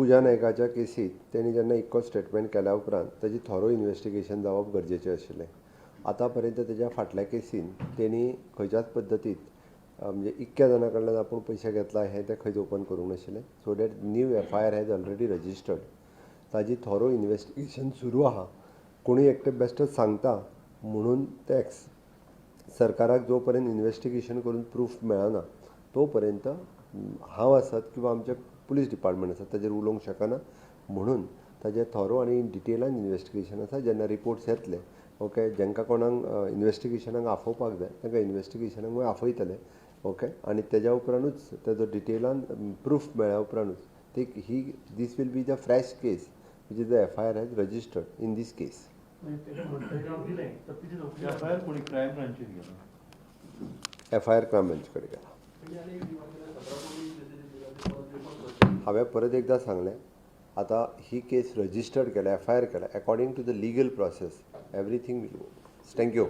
पूजा नायकाच्या केसीत त्यांनी जेन्ना eco statement केल्या उपरांत ताजी थॉरो इन्व्हेस्टिगेशन जावप गरजेचें आशिल्लें. आतां पर्यंत तेज्या फाटल्या केसीन तेणी खंयच्याच पद्दतीन म्हणजे इतक्या जाणां कडल्यान आपूण पयशे घेतला हें तें खंयच ओपन करूंक नाशिल्लें. So that new FIR has already registered. ताजी थॉरो इन्व्हेस्टिगेशन सुरू आहा. कोणूय एकटे बेश्टो सांगता म्हणून टॅक्स सरकाराक जो पर्यंत इन्व्हेस्टिगेशन करून प्रूफ मेळना तो पर्यंत हांव आसत किंवा आमचे पुलीस डिपार्टमेंट आसा ताजेर उलोवंक शकना. म्हणून ताजें थॉरो आनी डिटेलान इन्व्हेस्टिगेशन आसा. जेन्ना रिपोर्ट्स येतले ओके, जांकां कोणाक इन्व्हेस्टिगेशनाक आफोवपाक जाय तांकां इन्व्हेस्टिगेशनाक आफयतले ओके. आनी तेज्या उपरांतूच ताजो डिटेलान प्रूफ मेळ्ळ्या उपरांतूच this will be the fresh case which is the FIR has registered in this case. FIR crime branch कडेन गेला. हांवें परत एकदां सांगलें, आतां ही केस रजिस्टर्ड केल्या, FIR केल्या. According to the legal process everything will go. Thank you.